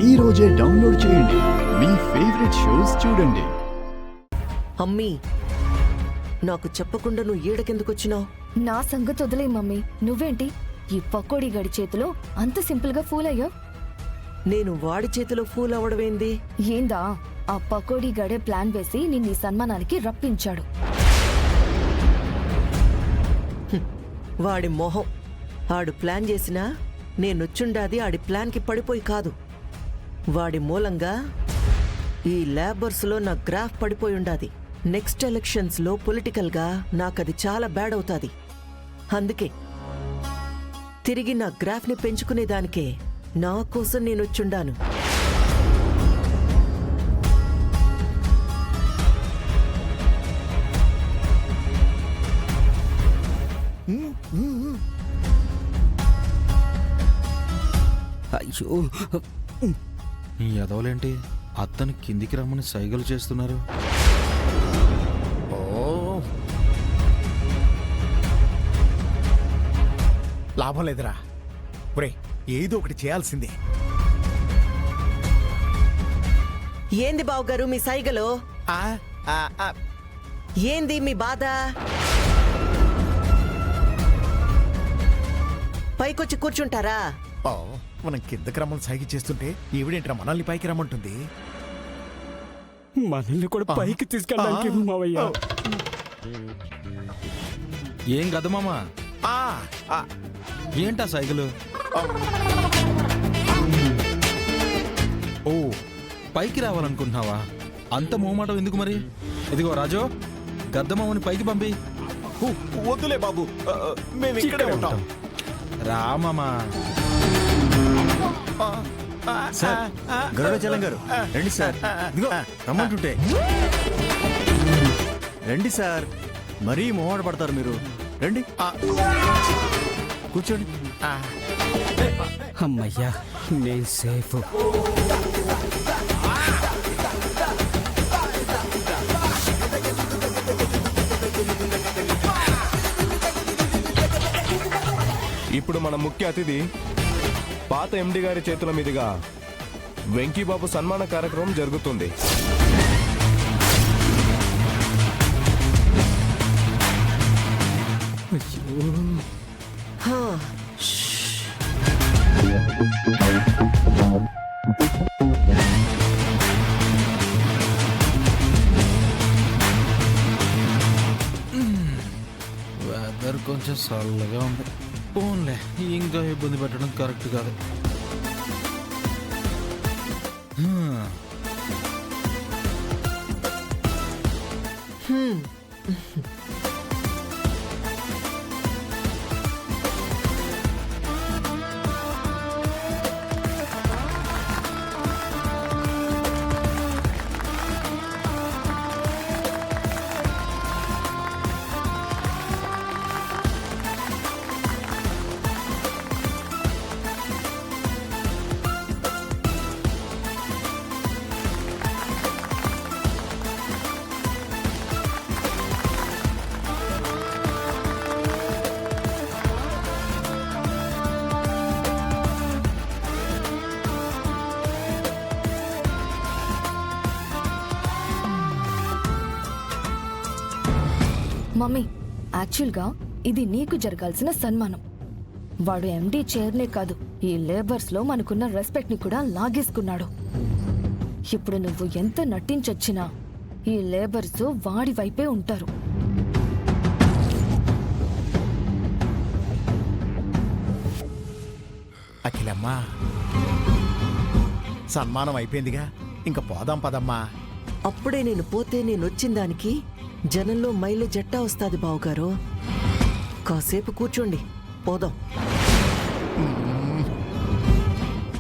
ఈ రోజే డౌన్లోడ్ చేయండి. మీ ఫేవరెట్ షోస్ చూడండి. అమ్మీ, నాకు చెప్పకుండా నువ్వు ఈడకెందుకొచ్చినావు? నా సంగతి వదిలే మమ్మీ. నువ్వేంటి ఈ పకోడీ గడి చేతిలో అంత సింపుల్ గా ఫూల్ అయ్యా? నేను వాడి చేతిలో ఫూల్ అవడమేంది? ఏందా ఆ పకోడీ గడే ప్లాన్ వేసి నిన్ను ఈ సన్మానానికి రప్పించాడు. వాడి మొహం. ఆడు ప్లాన్ చేసినా నేనొచ్చుండాది ఆడి ప్లాన్కి పడిపోయి కాదు. వాడి మూలంగా ఈ లేబర్స్లో నా గ్రాఫ్ పడిపోయి ఉండాది. నెక్స్ట్ ఎలక్షన్స్లో పొలిటికల్గా నాకది చాలా బ్యాడ్ అవుతాది. అందుకే తిరిగి నా గ్రాఫ్ని పెంచుకునేదానికే నా కోసం నేనొచ్చుండాను. అయ్యో, ఈ ఎదవలేంటి అత్తని కిందికి రమ్మని సైగలు చేస్తున్నారు? లాభం లేదురా. ఒరే, ఏదో ఒకటి చేయాల్సిందే. ఏంది బావగారు మీ సైగలు? ఆ, ఆ, ఆ, ఏంది మీ బాధ? పైకొచ్చి కూర్చుంటారా? ఓ, మనం కిందకి రమ్మని సైకి చేస్తుంటే ఈవిడేంట్రా మనల్ని పైకి రమ్మంటుంది? మనల్ని కూడా పైకి తీసుకెళ్ళడానికి మావయ్య. ఏం కదా మామా, ఆ, ఆ, ఏంటా సైగలు? ఓ, పైకి రావాలనుకుంటున్నావా? అంత మోమాటం ఎందుకు మరి? ఇదిగో రాజు, గద్దమామని పైకి పంపి. వద్దులే బాబు, మేము ఇక్కడే ఉంటాం. రామా సార్, గరుడాచలం గారు రండి సార్. ఇదిగో రమ్మంటుంటే రండి సార్. మరీ మొహమాట పడతారు మీరు. రండి, కూర్చోండి. అమ్మయ్యా, నేను సేఫ్. ఇప్పుడు మన ముఖ్య అతిథి పాత ఎండి గారి చేతుల మీదుగా వెంకీబాబు సన్మాన కార్యక్రమం జరుగుతుంది. వెదర్ కొంచెం చల్లగా ఉంది. పోన్లే, ఇంకా ఇబ్బంది పెట్టడం కరెక్ట్ కాదు. మమ్మీ, యాక్చువల్గా ఇది నీకు జరగాల్సిన సన్మానం. వాడు ఎండీ చైర్నే కాదు, ఈ లేబర్స్ లో మనకున్న రెస్పెక్ట్ ని కూడా లాగేసుకున్నాడు. ఇప్పుడు నువ్వు ఎంత నటించొచ్చినా ఈ లేబర్స్ వాడి వైపే ఉంటారు. అఖిలమ్మా, సన్మానం అయిపోయిందిగా, ఇంకా పోదాం పదమ్మా. అప్పుడే నేను పోతే నేనొచ్చిన దానికి జనంలో మైలేజ్ ఎట్టా వస్తాది బావగారు? కాసేపు కూర్చోండి, పోదాం.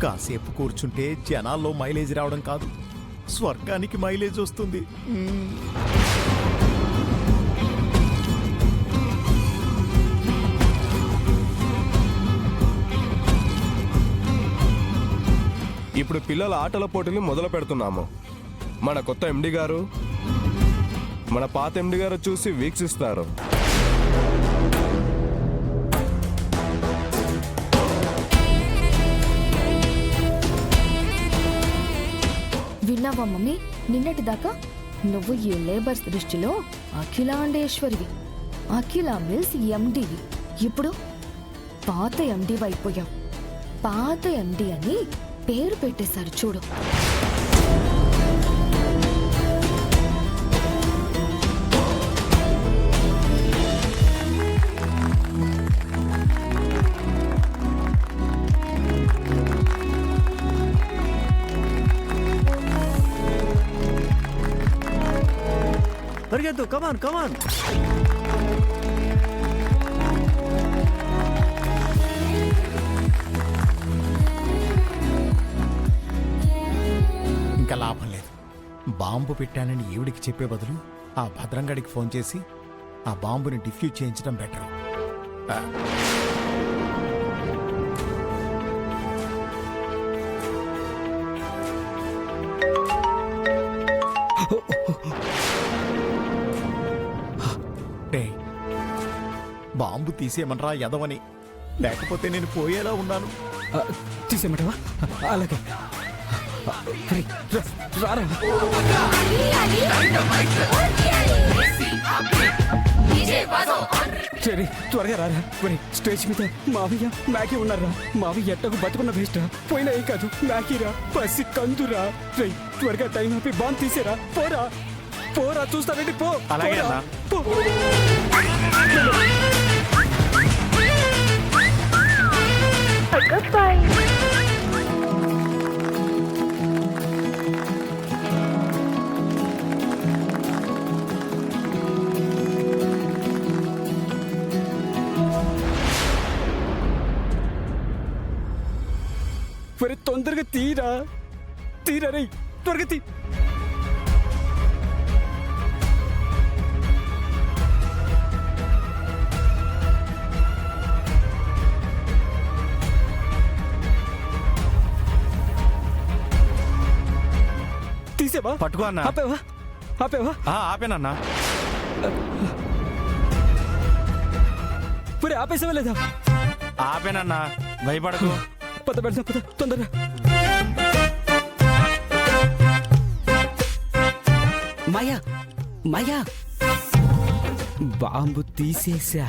కాసేపు కూర్చుంటే జనాల్లో మైలేజ్ రావడం కాదు, స్వర్గానికి మైలేజ్ వస్తుంది. ఇప్పుడు పిల్లల ఆటల పోటీలు మొదలు పెడుతున్నాము. మన కొత్త ఎండి గారు, మన పాత ఎండి గారు చూసి వీక్షిస్తారు. విన్నావా మమ్మీ? నిన్నటిదాకా నువ్వు ఈ లేబర్స్ దృష్టిలో అఖిలాండేశ్వరివి, అఖిల మిల్స్ ఎండివి. ఇప్పుడు పాత ఎండి అయిపోయావు. పాత ఎండి అని పేరు పెట్టేశారు చూడు. పరిగెత్తు, కమాన్ కమాన్. ఇంకా లాభం లేదు. బాంబు పెట్టానని ఈవిడికి చెప్పే బదులు ఆ భద్రంగాడికి ఫోన్ చేసి ఆ బాంబుని డిఫ్యూజ్ చేయించడం బెటర్. బాంబు తీసేయమనరా ఎదవని, లేకపోతే నేను పోయేలా ఉన్నాను. తీసేయమంటావా? అలాగే రేయ్, రారా. సరే త్వరగా రారా. స్టేజ్ మీద మావయ్య మ్యాగీ ఉన్నారా? మావయ్య ఎట్టకు బతుకున్న వేస్ట్, పోయినా ఏం కాదు. మ్యాగీరా, పసి కందురా. రేయ్ త్వరగా టైం ఆపి బాంబు తీసేరా. పోరా పోరా, చూస్తానండి. పో. అలాగే పోరా. అన్నా. పో. మరి తొందరగా తీరా తీరా రే, త్వరగా తీ. తీసేవా? పట్టుకో అన్నా. ఆపేవా? ఆపేవా? ఆపేనన్నా. మరి ఆపేసావా లేదా? ఆపేనన్నా, భయపడకు. పద పెడదాం, పద తొందరగా. మాయా మాయా, బాంబు తీసేసా.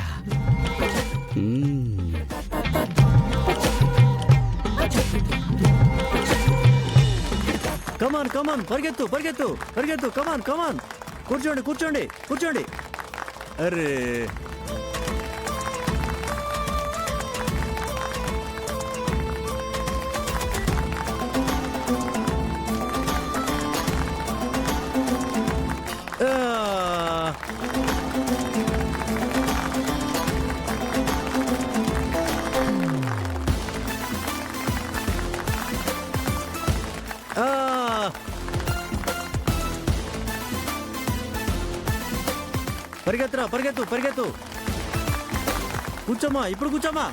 కమాన్ కమాన్, పరిగెత్తు పరిగెత్తు పరిగెత్తు, కమాన్ కమాన్. కూర్చోండి కూర్చోండి కూర్చోండి. అరే పరిగెత్తురా, పరిగెత్తు పరిగెత్తు. కూర్చోమ్మా, ఇప్పుడు కూర్చోమ్మా.